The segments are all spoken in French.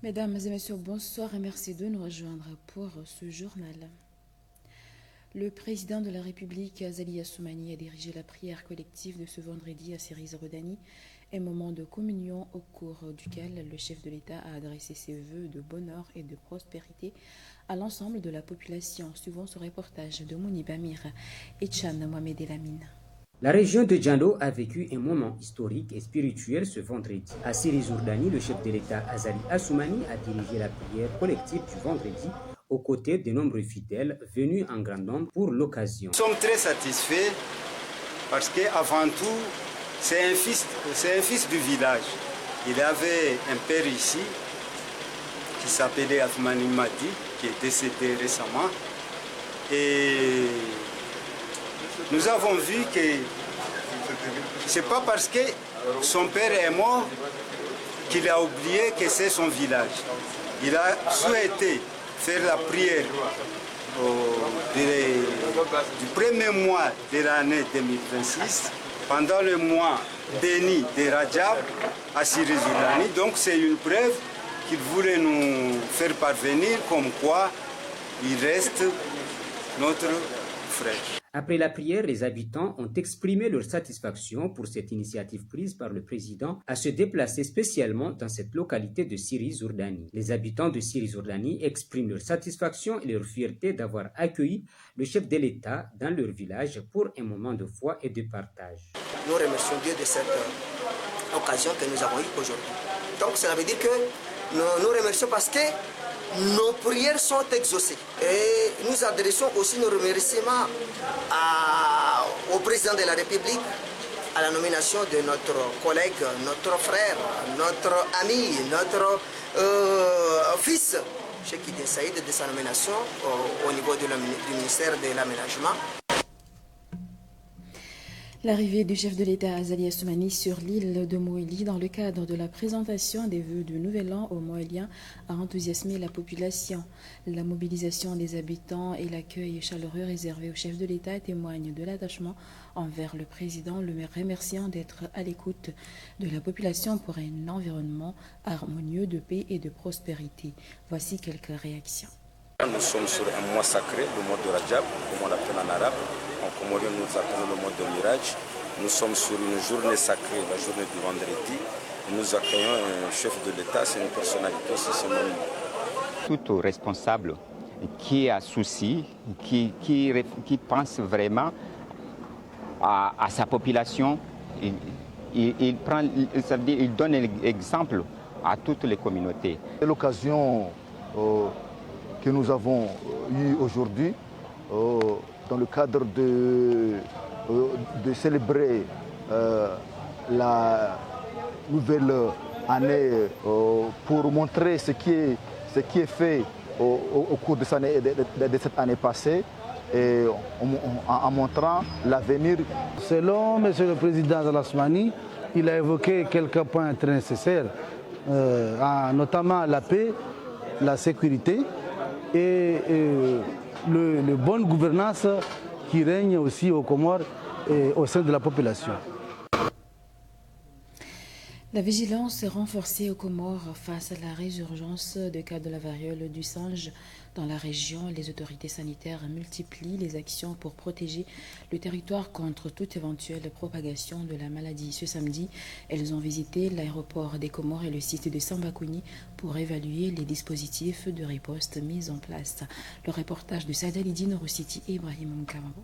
Mesdames et messieurs, bonsoir et merci de nous rejoindre pour ce journal. Le président de la République, Azali Assoumani, a dirigé la prière collective de ce vendredi à Siri-Zorodani, un moment de communion au cours duquel le chef de l'État a adressé ses vœux de bonheur et de prospérité à l'ensemble de la population, suivant ce reportage de Mouni Bamir et Chan Mohamed Elamine. La région de Djando a vécu un moment historique et spirituel ce vendredi. À Siri-Zorodani, le chef de l'État Azali Assoumani a dirigé la prière collective du vendredi aux côtés de nombreux fidèles venus en grand nombre pour l'occasion. Nous sommes très satisfaits parce qu'avant tout, c'est un fils du village. Il avait un père ici qui s'appelait Assoumani Madi, qui est décédé récemment. Et nous avons vu que ce n'est pas parce que son père est mort qu'il a oublié que c'est son village. Il a souhaité faire la prière du premier mois de l'année 2026, pendant le mois béni de Rajab à Siri-Zorodani. Donc c'est une preuve qu'il voulait nous faire parvenir comme quoi il reste notre frère. Après la prière, les habitants ont exprimé leur satisfaction pour cette initiative prise par le président à se déplacer spécialement dans cette localité de Siri-Zorodani. Les habitants de Siri-Zorodani expriment leur satisfaction et leur fierté d'avoir accueilli le chef de l'État dans leur village pour un moment de foi et de partage. Nous remercions Dieu de cette occasion que nous avons eue aujourd'hui. Donc cela veut dire que nous remercions parce que nos prières sont exaucées. Et nous adressons aussi nos remerciements au président de la République à la nomination de notre collègue, notre frère, notre ami, notre fils, Cheikh Idé Saïd, de sa nomination au niveau du ministère de l'Aménagement. L'arrivée du chef de l'État Azali Assoumani sur l'île de Moélie dans le cadre de la présentation des vœux du Nouvel An aux Moéliens a enthousiasmé la population. La mobilisation des habitants et l'accueil chaleureux réservé au chef de l'État témoignent de l'attachement envers le président, le remerciant d'être à l'écoute de la population pour un environnement harmonieux de paix et de prospérité. Voici quelques réactions. Nous sommes sur un mois sacré, le mois de Rajab, comme on l'appelle en arabe. En comorien, nous appelons le mois de Miraj. Nous sommes sur une journée sacrée, la journée du vendredi. Nous accueillons un chef de l'État, c'est une personnalité aussi, c'est mon... Tout responsable qui a souci, qui pense vraiment à sa population, il donne l'exemple à toutes les communautés. C'est l'occasion que nous avons eue aujourd'hui dans le cadre de célébrer la nouvelle année pour montrer ce qui est fait au cours de cette année passée et en montrant l'avenir. Selon M. le Président Azali Assoumani, il a évoqué quelques points très nécessaires, notamment la paix, la sécurité et la bonne gouvernance qui règne aussi aux Comores et au sein de la population. La vigilance est renforcée aux Comores face à la résurgence de cas de la variole du singe dans la région. Les autorités sanitaires multiplient les actions pour protéger le territoire contre toute éventuelle propagation de la maladie. Ce samedi, elles ont visité l'aéroport des Comores et le site de Sambakouni pour évaluer les dispositifs de riposte mis en place. Le reportage de Saïda Lidine Roussiti et Ibrahim Mkamabo.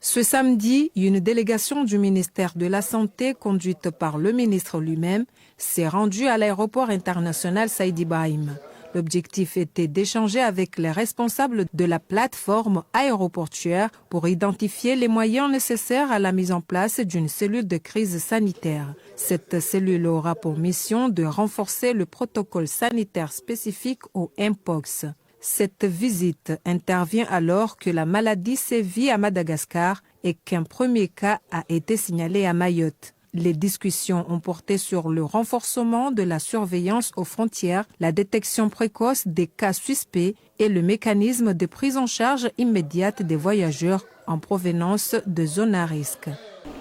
Ce samedi, une délégation du ministère de la Santé, conduite par le ministre lui-même, s'est rendue à l'aéroport international Saïd Ibrahim. L'objectif était d'échanger avec les responsables de la plateforme aéroportuaire pour identifier les moyens nécessaires à la mise en place d'une cellule de crise sanitaire. Cette cellule aura pour mission de renforcer le protocole sanitaire spécifique au Mpox. Cette visite intervient alors que la maladie sévit à Madagascar et qu'un premier cas a été signalé à Mayotte. Les discussions ont porté sur le renforcement de la surveillance aux frontières, la détection précoce des cas suspects et le mécanisme de prise en charge immédiate des voyageurs en provenance de zones à risque.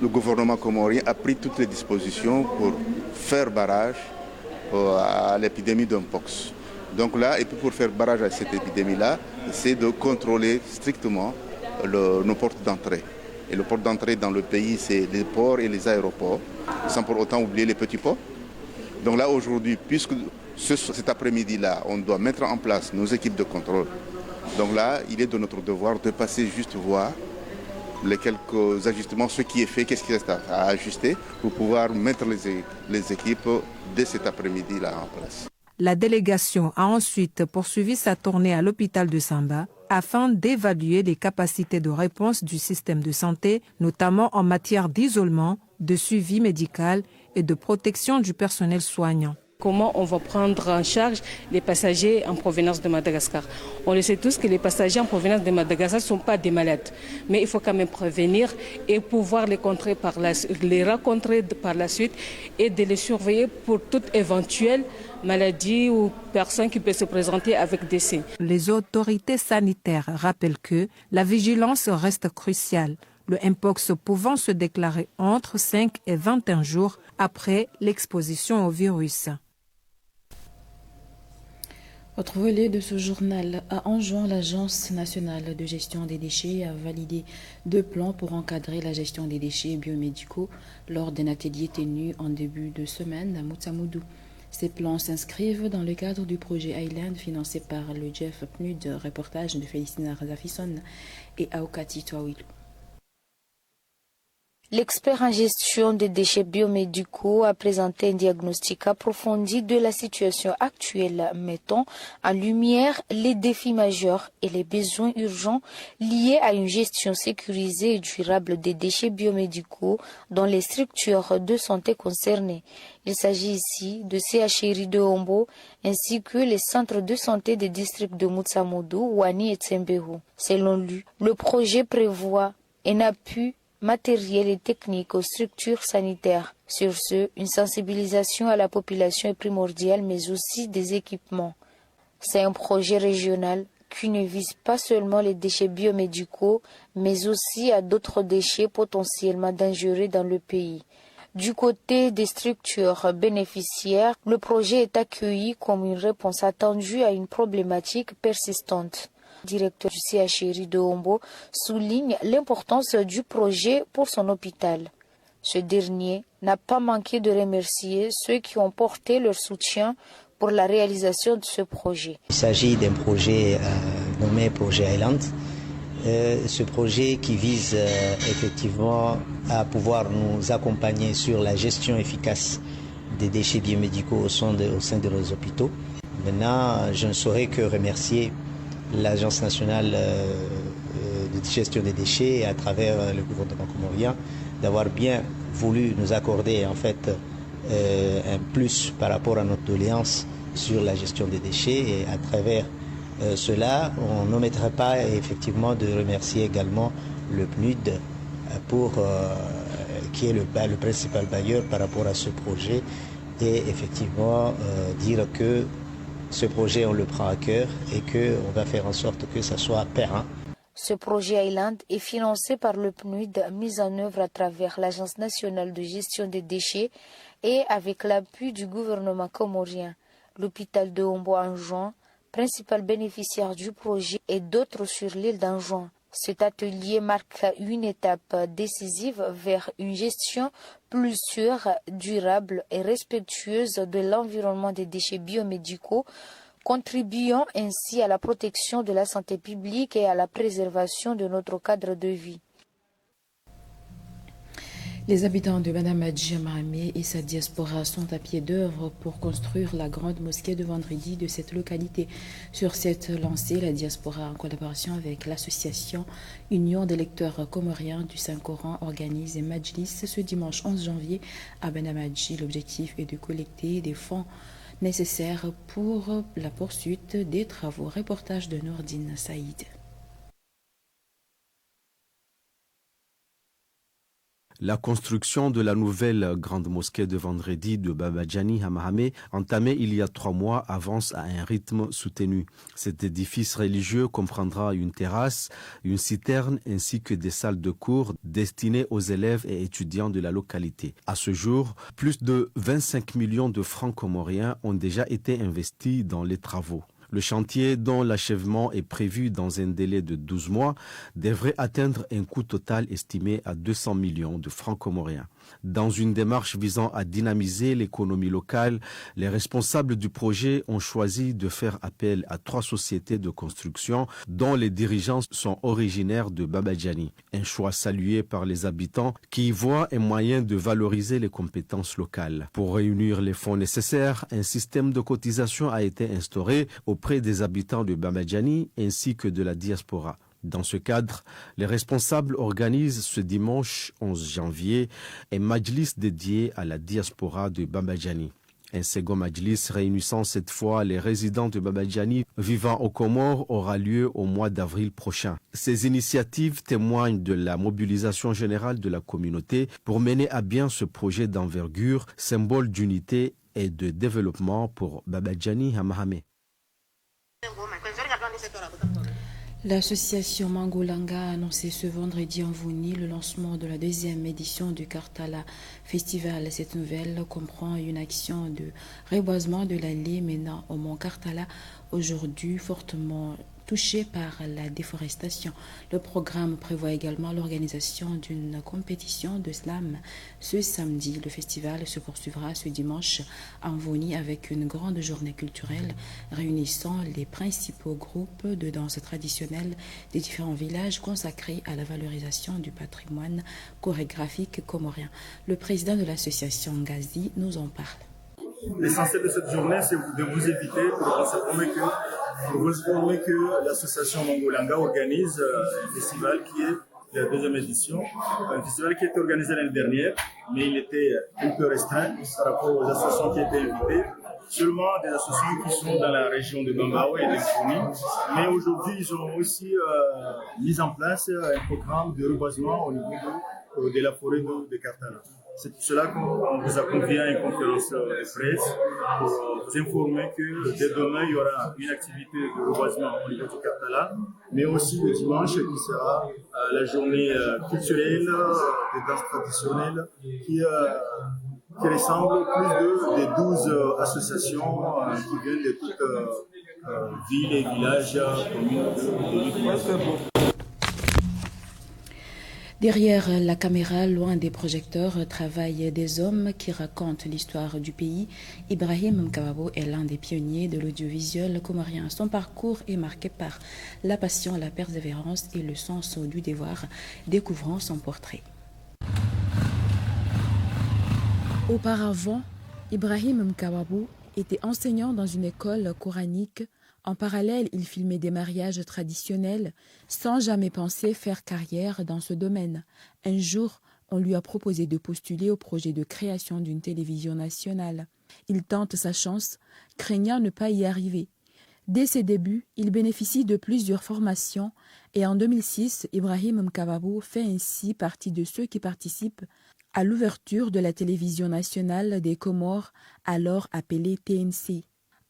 Le gouvernement comorien a pris toutes les dispositions pour faire barrage à l'épidémie de Mpox. Donc là, et puis pour faire barrage à cette épidémie-là, c'est de contrôler strictement nos portes d'entrée. Et le port d'entrée dans le pays, c'est les ports et les aéroports, sans pour autant oublier les petits ports. Donc là, aujourd'hui, puisque cet après-midi-là, on doit mettre en place nos équipes de contrôle. Donc là, il est de notre devoir de passer juste voir les quelques ajustements, ce qui est fait, qu'est-ce qui reste à ajuster pour pouvoir mettre les équipes dès cet après-midi-là en place. La délégation a ensuite poursuivi sa tournée à l'hôpital de Samba afin d'évaluer les capacités de réponse du système de santé, notamment en matière d'isolement, de suivi médical et de protection du personnel soignant. Comment on va prendre en charge les passagers en provenance de Madagascar. On le sait tous que les passagers en provenance de Madagascar ne sont pas des malades, mais il faut quand même prévenir et pouvoir les rencontrer par la suite et de les surveiller pour toute éventuelle maladie ou personne qui peut se présenter avec des signes. Les autorités sanitaires rappellent que la vigilance reste cruciale, le Mpox pouvant se déclarer entre 5 et 21 jours après l'exposition au virus. Autre volet de ce journal, à Anjouan, l'Agence nationale de gestion des déchets a validé 2 plans pour encadrer la gestion des déchets biomédicaux lors d'un atelier tenu en début de semaine à Moutsamoudou. Ces plans s'inscrivent dans le cadre du projet Island financé par le Jeff PNUD, reportage de Félicina Razafisson et Aokati Touawilou. L'expert en gestion des déchets biomédicaux a présenté un diagnostic approfondi de la situation actuelle, mettant en lumière les défis majeurs et les besoins urgents liés à une gestion sécurisée et durable des déchets biomédicaux dans les structures de santé concernées. Il s'agit ici de CHRI de Hombo ainsi que les centres de santé des districts de Moutsamoudou, Wani et Tsembeho. Selon lui, le projet prévoit un appui matériel et technique aux structures sanitaires. Sur ce, une sensibilisation à la population est primordiale, mais aussi des équipements. C'est un projet régional qui ne vise pas seulement les déchets biomédicaux, mais aussi à d'autres déchets potentiellement dangereux dans le pays. Du côté des structures bénéficiaires, le projet est accueilli comme une réponse attendue à une problématique persistante. Le directeur du CHRI de Hombo souligne l'importance du projet pour son hôpital. Ce dernier n'a pas manqué de remercier ceux qui ont porté leur soutien pour la réalisation de ce projet. Il s'agit d'un projet nommé Projet Island. Ce projet qui vise effectivement à pouvoir nous accompagner sur la gestion efficace des déchets biomédicaux au sein de nos hôpitaux. Maintenant, je ne saurais que remercier l'Agence nationale de gestion des déchets à travers le gouvernement comorien d'avoir bien voulu nous accorder en fait un plus par rapport à notre doléance sur la gestion des déchets et à travers cela on n'omettrait pas effectivement de remercier également le PNUD qui est le principal bailleur par rapport à ce projet et effectivement dire que ce projet, on le prend à cœur et qu'on va faire en sorte que ça soit pérenne. Ce projet Island est financé par le PNUD, mis en œuvre à travers l'Agence nationale de gestion des déchets et avec l'appui du gouvernement comorien. L'hôpital de Hombo-Anjouan, principal bénéficiaire du projet, et d'autres sur l'île d'Anjouan. Cet atelier marque une étape décisive vers une gestion plus sûre, durable et respectueuse de l'environnement des déchets biomédicaux, contribuant ainsi à la protection de la santé publique et à la préservation de notre cadre de vie. Les habitants de Banamadji Mahamé et sa diaspora sont à pied d'œuvre pour construire la grande mosquée de vendredi de cette localité. Sur cette lancée, la diaspora, en collaboration avec l'association Union des lecteurs comoriens du Saint-Coran, organise un majlis ce dimanche 11 janvier à Banamadji. L'objectif est de collecter des fonds nécessaires pour la poursuite des travaux. Reportage de Nourdine Saïd. La construction de la nouvelle grande mosquée de vendredi de Babadjani à Mahamé, entamée il y a 3 mois, avance à un rythme soutenu. Cet édifice religieux comprendra une terrasse, une citerne ainsi que des salles de cours destinées aux élèves et étudiants de la localité. À ce jour, plus de 25 millions de francs comoriens ont déjà été investis dans les travaux. Le chantier, dont l'achèvement est prévu dans un délai de 12 mois, devrait atteindre un coût total estimé à 200 millions de francs comoriens. Dans une démarche visant à dynamiser l'économie locale, les responsables du projet ont choisi de faire appel à 3 sociétés de construction dont les dirigeants sont originaires de Babadjani. Un choix salué par les habitants qui y voient un moyen de valoriser les compétences locales. Pour réunir les fonds nécessaires, un système de cotisation a été instauré auprès des habitants de Babadjani ainsi que de la diaspora. Dans ce cadre, les responsables organisent ce dimanche 11 janvier un majlis dédié à la diaspora de Babadjani. Un second majlis réunissant cette fois les résidents de Babadjani vivant aux Comores aura lieu au mois d'avril prochain. Ces initiatives témoignent de la mobilisation générale de la communauté pour mener à bien ce projet d'envergure, symbole d'unité et de développement pour Babadjani à Mahamé. L'association Mangolanga a annoncé ce vendredi en Vouni le lancement de la 2e édition du Kartala Festival. Cette nouvelle comprend une action de reboisement de l'allée menant au mont Kartala, aujourd'hui fortement touché par la déforestation. Le programme prévoit également l'organisation d'une compétition de slam ce samedi. Le festival se poursuivra ce dimanche en Vouni avec une grande journée culturelle réunissant les principaux groupes de danse traditionnelle des différents villages consacrés à la valorisation du patrimoine chorégraphique comorien. Le président de l'association Ngazi nous en parle. L'essentiel de cette journée, c'est de vous inviter pour vous informer que l'association Mangolanga organise un festival qui est la 2e édition. Un festival qui a été organisé l'année dernière, mais il était un peu restreint par rapport aux associations qui étaient invitées. Seulement des associations qui sont dans la région de Bambaoui et de Mfouni. Mais aujourd'hui, ils ont aussi mis en place un programme de reboisement au niveau de la forêt de Kartala. C'est pour cela qu'on vous a convié à une conférence de presse pour vous informer que dès demain, il y aura une activité de reboisement au niveau du Kartala, mais aussi le dimanche qui sera la journée culturelle, des danses traditionnelles qui ressemble plus de 12 associations qui viennent de toutes villes et villages, communes. Derrière la caméra, loin des projecteurs, travaillent des hommes qui racontent l'histoire du pays. Ibrahim Mkababo est l'un des pionniers de l'audiovisuel comorien. Son parcours est marqué par la passion, la persévérance et le sens du devoir. Découvrons son portrait. Auparavant, Ibrahim Mkababo était enseignant dans une école coranique. En parallèle, il filmait des mariages traditionnels sans jamais penser faire carrière dans ce domaine. Un jour, on lui a proposé de postuler au projet de création d'une télévision nationale. Il tente sa chance, craignant ne pas y arriver. Dès ses débuts, il bénéficie de plusieurs formations et en 2006, Ibrahim Mkababo fait ainsi partie de ceux qui participent à l'ouverture de la télévision nationale des Comores, alors appelée TNC.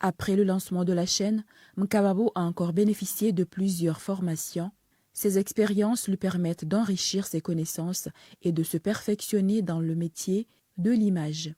Après le lancement de la chaîne, Mkababo a encore bénéficié de plusieurs formations. Ces expériences lui permettent d'enrichir ses connaissances et de se perfectionner dans le métier de l'image.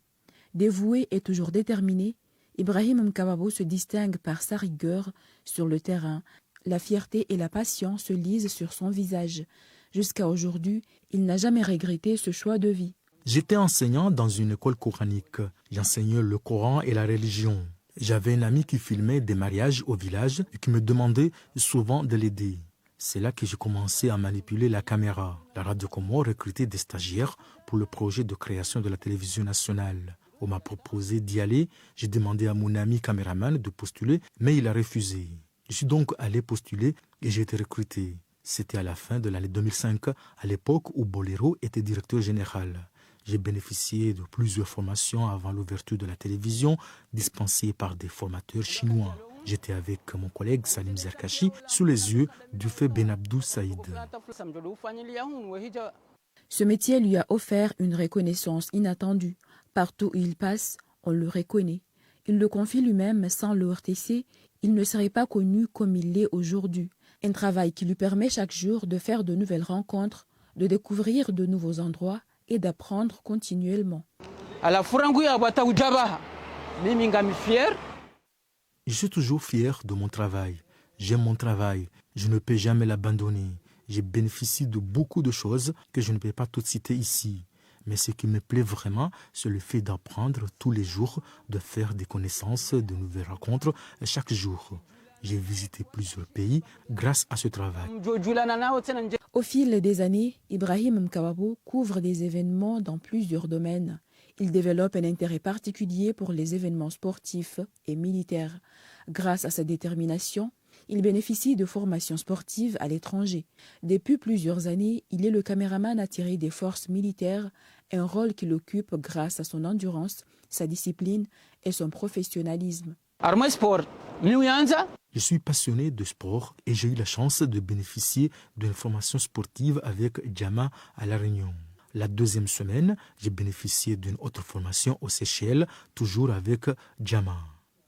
Dévoué et toujours déterminé, Ibrahim Mkababo se distingue par sa rigueur sur le terrain. La fierté et la passion se lisent sur son visage. Jusqu'à aujourd'hui, il n'a jamais regretté ce choix de vie. J'étais enseignant dans une école coranique. J'enseignais le Coran et la religion. J'avais un ami qui filmait des mariages au village et qui me demandait souvent de l'aider. C'est là que j'ai commencé à manipuler la caméra. La Radio Comore recrutait des stagiaires pour le projet de création de la télévision nationale. On m'a proposé d'y aller. J'ai demandé à mon ami caméraman de postuler, mais il a refusé. Je suis donc allé postuler et j'ai été recruté. C'était à la fin de l'année 2005, à l'époque où Bolero était directeur général. J'ai bénéficié de plusieurs formations avant l'ouverture de la télévision, dispensées par des formateurs chinois. J'étais avec mon collègue Salim Zerkachi sous les yeux du fait Benabdou Saïd. Ce métier lui a offert une reconnaissance inattendue. Partout où il passe, on le reconnaît. Il le confie lui-même, sans le RTC, il ne serait pas connu comme il l'est aujourd'hui. Un travail qui lui permet chaque jour de faire de nouvelles rencontres, de découvrir de nouveaux endroits et d'apprendre continuellement. Je suis toujours fier de mon travail. J'aime mon travail. Je ne peux jamais l'abandonner. Je bénéficie de beaucoup de choses que je ne peux pas toutes citer ici. Mais ce qui me plaît vraiment, c'est le fait d'apprendre tous les jours, de faire des connaissances, de nouvelles rencontres chaque jour. J'ai visité plusieurs pays grâce à ce travail. Au fil des années, Ibrahim Mkababo couvre des événements dans plusieurs domaines. Il développe un intérêt particulier pour les événements sportifs et militaires. Grâce à sa détermination, il bénéficie de formations sportives à l'étranger. Depuis plusieurs années, il est le caméraman attiré des forces militaires, un rôle qu'il occupe grâce à son endurance, sa discipline et son professionnalisme. Je suis passionné de sport et j'ai eu la chance de bénéficier d'une formation sportive avec Jama à La Réunion. La deuxième semaine, j'ai bénéficié d'une autre formation aux Seychelles, toujours avec Jama.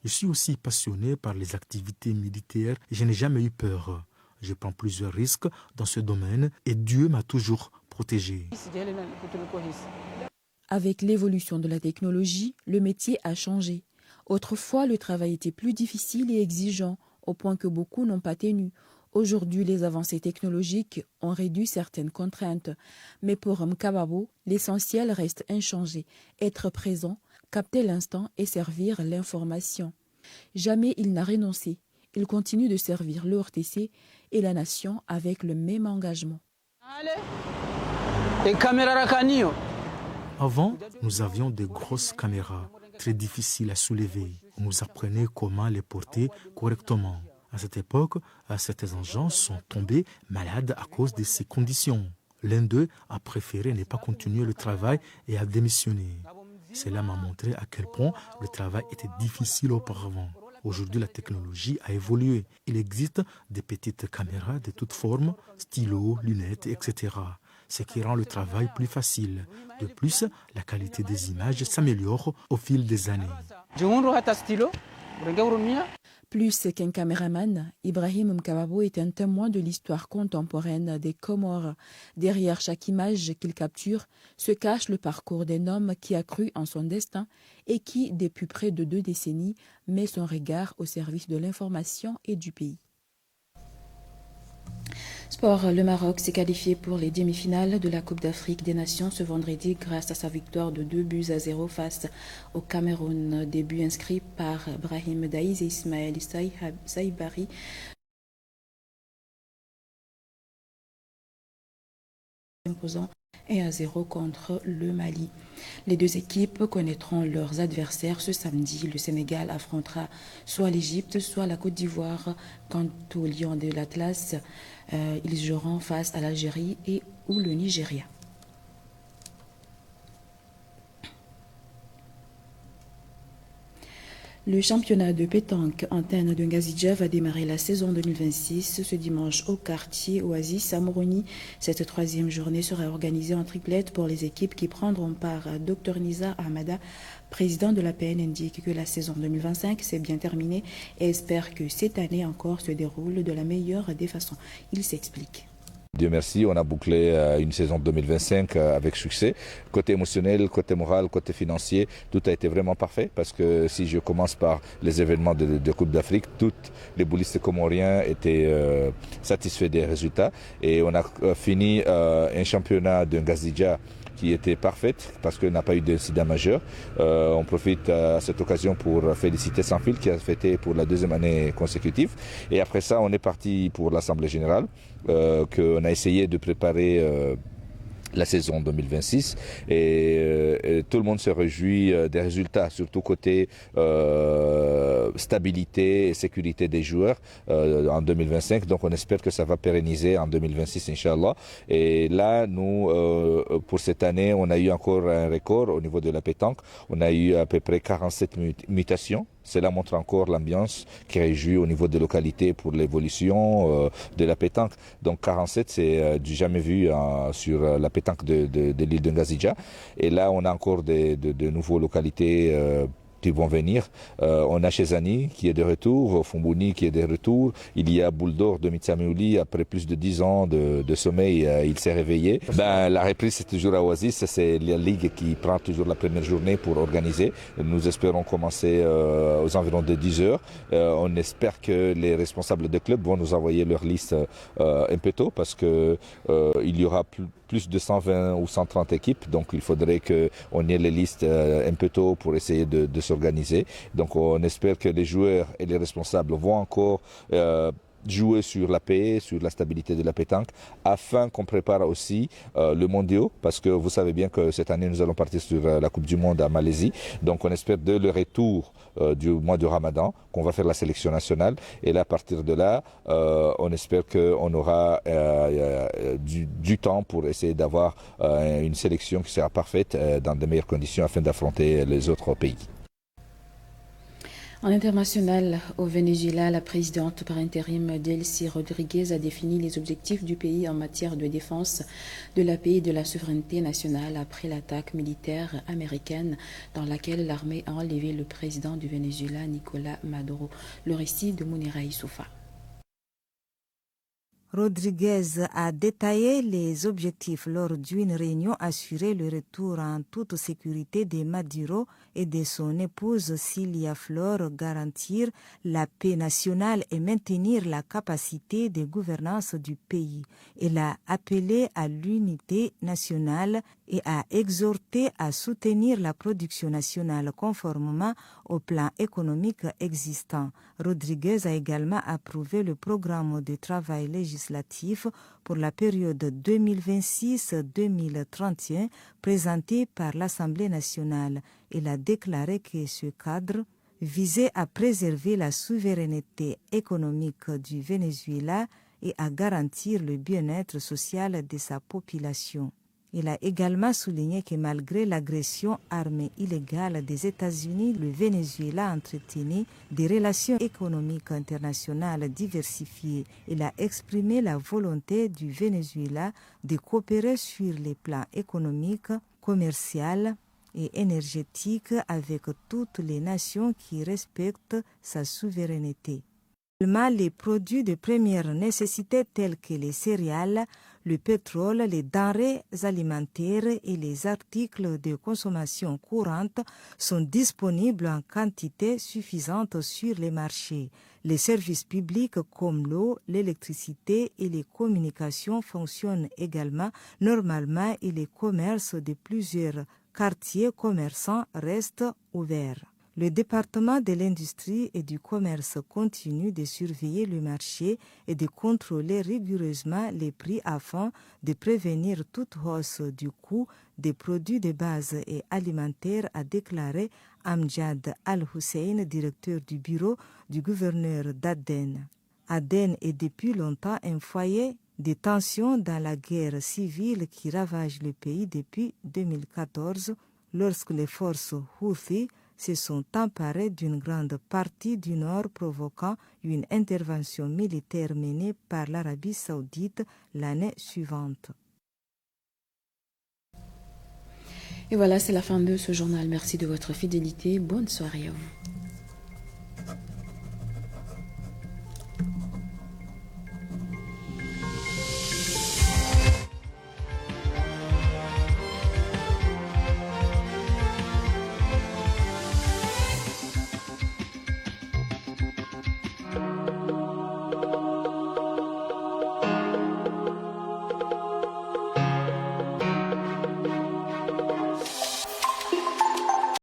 Je suis aussi passionné par les activités militaires et je n'ai jamais eu peur. Je prends plusieurs risques dans ce domaine et Dieu m'a toujours protégé. Avec l'évolution de la technologie, le métier a changé. Autrefois, le travail était plus difficile et exigeant, au point que beaucoup n'ont pas tenu. Aujourd'hui, les avancées technologiques ont réduit certaines contraintes. Mais pour Mkababo, l'essentiel reste inchangé. Être présent, capter l'instant et servir l'information. Jamais il n'a renoncé. Il continue de servir le RTC et la nation avec le même engagement. Avant, nous avions de grosses caméras, très difficiles à soulever. On nous apprenait comment les porter correctement. À cette époque, certains agents sont tombés malades à cause de ces conditions. L'un d'eux a préféré ne pas continuer le travail et a démissionné. Cela m'a montré à quel point le travail était difficile auparavant. Aujourd'hui, la technologie a évolué. Il existe des petites caméras de toutes formes, stylos, lunettes, etc. Ce qui rend le travail plus facile. De plus, la qualité des images s'améliore au fil des années. Plus qu'un caméraman, Ibrahim Mkababo est un témoin de l'histoire contemporaine des Comores. Derrière chaque image qu'il capture se cache le parcours d'un homme qui a cru en son destin et qui, depuis près de 2 décennies, met son regard au service de l'information et du pays. Sport, le Maroc s'est qualifié pour les demi-finales de la Coupe d'Afrique des Nations ce vendredi grâce à sa victoire de 2-0 face au Cameroun. Des buts inscrits par Brahim Daïs et Ismaël Saïbari. Imposant 1-0 contre le Mali. Les deux équipes connaîtront leurs adversaires ce samedi. Le Sénégal affrontera soit l'Égypte, soit la Côte d'Ivoire. Quant aux Lions de l'Atlas, ils joueront face à l'Algérie et ou le Nigeria. Le championnat de pétanque Antenne de Ngazidja va démarrer la saison 2026 ce dimanche au quartier Oasis à Moroni. Cette 3e journée sera organisée en triplette pour les équipes qui prendront part. Dr Nisa Ahmada, président de l'APN, indique que la saison 2025 s'est bien terminée et espère que cette année encore se déroule de la meilleure des façons. Il s'explique. Dieu merci, on a bouclé une saison 2025 avec succès. Côté émotionnel, côté moral, côté financier, tout a été vraiment parfait parce que si je commence par les événements de Coupe d'Afrique, tous les boulistes comoriens étaient satisfaits des résultats et on a fini un championnat de Ngazidja qui était parfaite parce qu'il n'a pas eu d'incident majeur. On profite à cette occasion pour féliciter Sanfil qui a fêté pour la 2e année consécutive. Et après ça, on est parti pour l'Assemblée générale, qu'on a essayé de préparer la saison 2026 et tout le monde se réjouit des résultats, surtout côté stabilité et sécurité des joueurs en 2025. Donc on espère que ça va pérenniser en 2026, Inch'Allah. Et là, nous, pour cette année, on a eu encore un record au niveau de la pétanque. On a eu à peu près 47 mutations. Cela montre encore l'ambiance qui réjouit au niveau des localités pour l'évolution de la pétanque. Donc 47, c'est du jamais vu sur la pétanque de l'île de Ngazidja. Et là, on a encore de nouvelles localités qui vont venir. On a Chezani qui est de retour, Fumbouni qui est de retour. Il y a Boule d'Or de Mitsamiouli, après plus de 10 ans de sommeil, il s'est réveillé. La reprise, c'est toujours à Oasis. C'est la Ligue qui prend toujours la première journée pour organiser. Nous espérons commencer aux environs de 10 heures. On espère que les responsables des clubs vont nous envoyer leur liste un peu tôt parce que il y aura plus de 120 ou 130 équipes. Donc il faudrait qu'on ait les listes un peu tôt pour essayer de s'organiser. Donc on espère que les joueurs et les responsables vont encore jouer sur la paix, sur la stabilité de la pétanque, afin qu'on prépare aussi le mondial, parce que vous savez bien que cette année nous allons partir sur la Coupe du Monde à Malaisie. Donc on espère de le retour du mois de Ramadan qu'on va faire la sélection nationale. Et là, à partir de là, on espère qu'on aura du temps pour essayer d'avoir une sélection qui sera parfaite dans de meilleures conditions afin d'affronter les autres pays. En international, au Venezuela, la présidente par intérim Delcy Rodriguez a défini les objectifs du pays en matière de défense de la paix et de la souveraineté nationale après l'attaque militaire américaine dans laquelle l'armée a enlevé le président du Venezuela, Nicolás Maduro. Le récit de Mounira Issoufa. Rodriguez a détaillé les objectifs lors d'une réunion assurer le retour en toute sécurité de Maduro et de son épouse Cilia Flor, garantir la paix nationale et maintenir la capacité de gouvernance du pays. Elle a appelé à l'unité nationale et a exhorté à soutenir la production nationale conformément au plan économique existant. Rodriguez a également approuvé le programme de travail législatif pour la période 2026-2031 présenté par l'Assemblée nationale. Elle a déclaré que ce cadre visait à préserver la souveraineté économique du Venezuela et à garantir le bien-être social de sa population. Il a également souligné que malgré l'agression armée illégale des États-Unis, le Venezuela entretenait des relations économiques internationales diversifiées. Il a exprimé la volonté du Venezuela de coopérer sur les plans économiques, commerciaux et énergétiques avec toutes les nations qui respectent sa souveraineté. Les produits de première nécessité tels que les céréales, le pétrole, les denrées alimentaires et les articles de consommation courante sont disponibles en quantité suffisante sur les marchés. Les services publics comme l'eau, l'électricité et les communications fonctionnent également normalement et les commerces de plusieurs quartiers commerçants restent ouverts. Le département de l'industrie et du commerce continue de surveiller le marché et de contrôler rigoureusement les prix afin de prévenir toute hausse du coût des produits de base et alimentaires, a déclaré Amjad Al-Hussein, directeur du bureau du gouverneur d'Aden. Aden est depuis longtemps un foyer de tensions dans la guerre civile qui ravage le pays depuis 2014 lorsque les forces Houthi se sont emparés d'une grande partie du nord, provoquant une intervention militaire menée par l'Arabie saoudite l'année suivante. Et voilà, c'est la fin de ce journal. Merci de votre fidélité. Bonne soirée à vous.